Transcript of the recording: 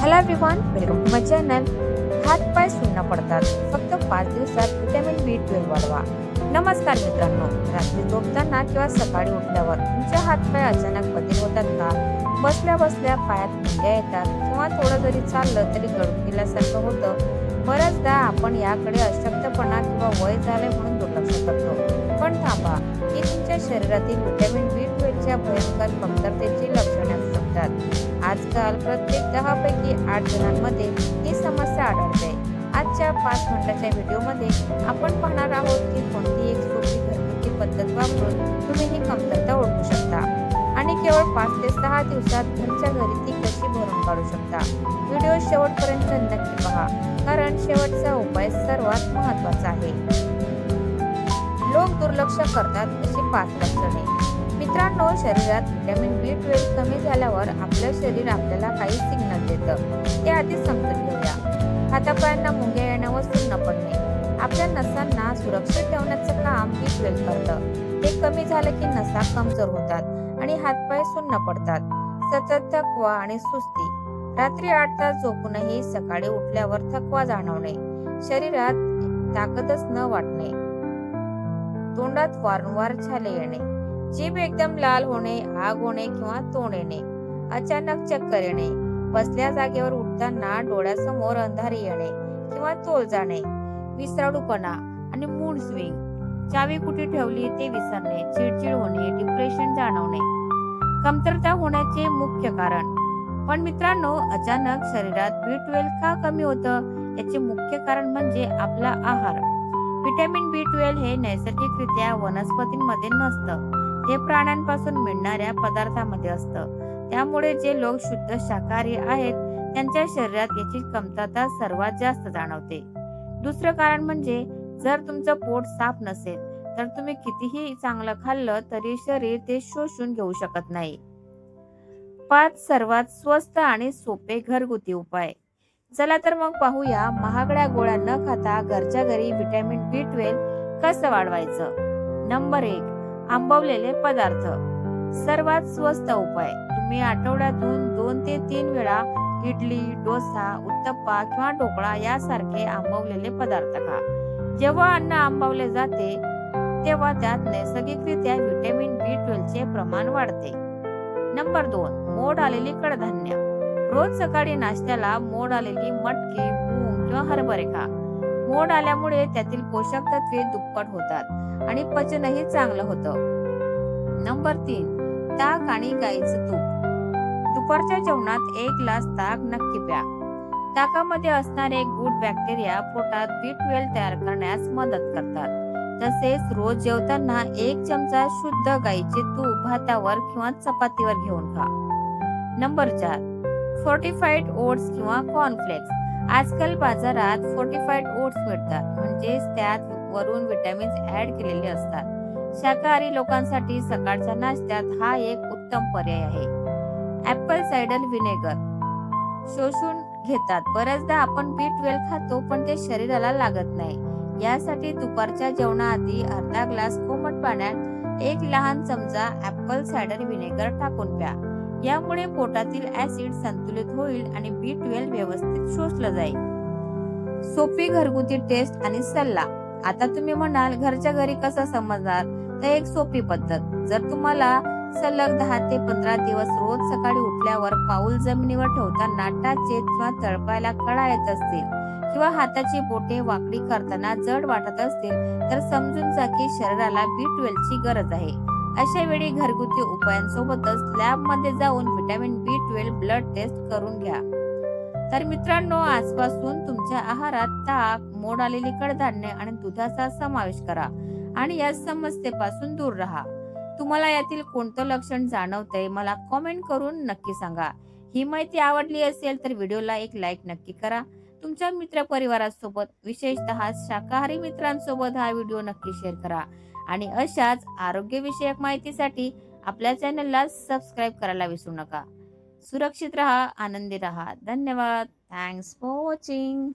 Hello everyone, welcome to my channel. हात-पाय सुन्न पडतात, फक्त 5 दिवसात व्हिटॅमिन B12 वाढवा. नमस्कार मित्रांनो, रात्री झोपताना किंवा सकाळी उठल्यावर तुमचे हात-पाय अचानक बधीर होतात का? बसल्या बसल्या पायात मुंग्या येतात किंवा थोडं जरी चाललं तरी गळून गेल्यासारखं होतं. बऱ्याचदा आपण याकडे अशक्तपणा किंवा वय झाले म्हणून दुर्लक्ष करतो. पण थांबा, ही तुमच्या शरीरातील व्हिटॅमिन B12 च्या भयंकर कमतरतेची लक्षणे असू शकतात. आजकाल प्रत्येक 10 पैकी 8 जणांमध्ये ही समस्या आढळते. आजच्या 5 मिनिटाच्या व्हिडिओमध्ये आपण पाहणार आहोत की कोणती एक सोपी घरगुती पद्धत वापरून तुम्ही ही कमतरता ओळखू शकता आणि केवळ 5 ते 6 दिवसात घरच्या घरी ती कशी भरून काढू शकता. व्हिडिओ शेवटपर्यंत नक्की पहा, कारण शेवटचा उपाय सर्वात महत्त्वाचा आहे. लोक दुर्लक्ष करतात अशी 5 लक्षणे. मित्रांनो, शरीरात व्हिटॅमिन B12 कमी झाल्यावर आपलं शरीर आपल्याला काही सिग्नल देतं. ते आधी समजून घेऊया. हातापायांना मुंग्या येणं व सुन्न पडणे. आपल्या नसांना सुरक्षित ठेवण्याचं काम B12 करतं. ते कमी झालं की नसा कमजोर होतात आणि हातपाय सुन्न पडतात. सतत थकवा आणि सुस्ती. रात्री 8 तास झोपूनही सकाळी उठल्यावर थकवा जाणवणे. शरीरात ताकदच न वाटणे. तोंडात वारंवार छाले येणे. जीभ एकदम लाल होणे, आग होणे किंवा तोंड येणे. अचानक चक्कर येणे. बसल्या जागेवर उठताना डोळ्यासमोर अंधारी येणे किंवा तोल जाणे. विसराळूपणा आणि मूड स्विंग. चावी कुठे ठेवली ते विसरणे, चिडचिड होणे, डिप्रेशन जाणवणे. कमतरता होण्याचे मुख्य कारण. पण मित्रांनो, अचानक शरीरात B12 का कमी होतं याचे मुख्य कारण म्हणजे आपला आहार. व्हिटॅमिन B12 हे नैसर्गिकरित्या वनस्पतींमध्ये नसतं. हे प्राण्यांपासून मिळणाऱ्या पदार्थांमध्ये असतं. त्यामुळे जे लोक शुद्ध शाकाहारी आहेत त्यांच्या शरीरात याची कमतरता सर्वात जास्त जाणवते. दुसरं कारण म्हणजे जर तुमचं पोट साफ नसेल तर तुम्ही कितीही चांगलं खाल्लं तरी शरीर ते शोषून घेऊ शकत नाही. 5 सर्वात स्वस्त आणि सोपे घरगुती उपाय. चला तर मग पाहूया, महागड्या गोळ्या न खाता घरच्या घरी व्हिटॅमिन B12 कसं वाढवायचं. नंबर 1, आंबवलेले पदार्थ. सर्वात स्वस्त उपाय. तुम्ही आठवड्यातून 2 ते 3 वेळा इडली, डोसा, उत्तप्पा किंवा ढोकळा यासारखे आंबवलेले पदार्थ खा. जेव्हा अन्न आंबवले जाते तेव्हा त्यात नैसर्गिकरित्या व्हिटॅमिन B12 चे प्रमाण वाढते. नंबर 2, मोड आलेली कडधान्य. रोज सकाळी नाश्त्याला मोड आलेली मटकी, मूग किंवा हरभरे खा. मोड आल्यामुळे त्यातील पोषक तत्वे दुप्पट होतात आणि पचनही चांगलं होतं. नंबर 3, ताक आणि गाईचं तूप. दुपारच्या जेवणात 1 ग्लास ताक नक्की प्या. ताकामध्ये असणारे गुड बॅक्टेरिया पोटात B12 तयार करण्यास मदत करतात. तसेच रोज जेवताना 1 चमचा शुद्ध गाईचे तूप भातावर किंवा चपातीवर घेऊन खा. नंबर 4, फोर्टिफाईड ओट्स किंवा कॉर्नफ्लेक्स. आजकाल बाजारात फोर्टिफाईड ओट्स मिळतात, म्हणजेच त्यात वरून विटॅमिन्स ऍड केलेले असतात. शाकाहारी लोकांसाठी सकाळच्या नाश्त्यात हा एक उत्तम पर्याय आहे. ऍपल सायडर व्हिनेगर. शोषून घेतात. बऱ्याचदा आपण B12 खातो पण ते शरीराला लागत नाही. यासाठी दुपारच्या जेवणाआधी अर्धा ग्लास कोमट पाण्यात 1 लहान चमचा ऍपल सायडर व्हिनेगर टाकून प्या. यामुळे पोटातील ऍसिड संतुलित होईल आणि B12 व्यवस्थित शोषलं जाईल. सोपी घरगुती टेस्ट आणि सल्ला. आता तुम्ही म्हणाल, घरच्या घरी कसं समजणार? तर एक सोपी पद्धत. जर तुम्हाला सलग 10 ते 15 दिवस रोज सकाळी उठल्यावर पाऊल जमिनीवर ठेवताना टाचेत किंवा तळपायला कळा येत असतील किंवा हाताची बोटे वाकडी करताना जड वाटत असतील तर समजून जा की शरीराला B12 ची गरज आहे. अशा वेळी घरगुती उपायांसोबतच लॅबमध्ये जाऊन व्हिटॅमिन B12 ब्लड टेस्ट करून घ्या. तर मित्रांनो, आजपासून तुमच्या आहारात ताक, मोड आलेली कडधान्य आणि दुधाचा समावेश करा आणि या समस्येपासून दूर राहा. तुम्हाला यातील कोणतं लक्षण जाणवतंय मला कमेंट करून नक्की सांगा. ही माहिती आवडली असेल तर व्हिडिओला एक लाईक नक्की करा. तुमच्या मित्रपरिवारासोबत, विशेषतः शाकाहारी मित्रांसोबत हा व्हिडिओ नक्की शेअर करा आणि अशाच आरोग्यविषयक माहितीसाठी आपल्या चॅनलला सबस्क्राईब करायला विसरू नका. सुरक्षित रहा, आनंदी रहा. धन्यवाद. Thanks for watching.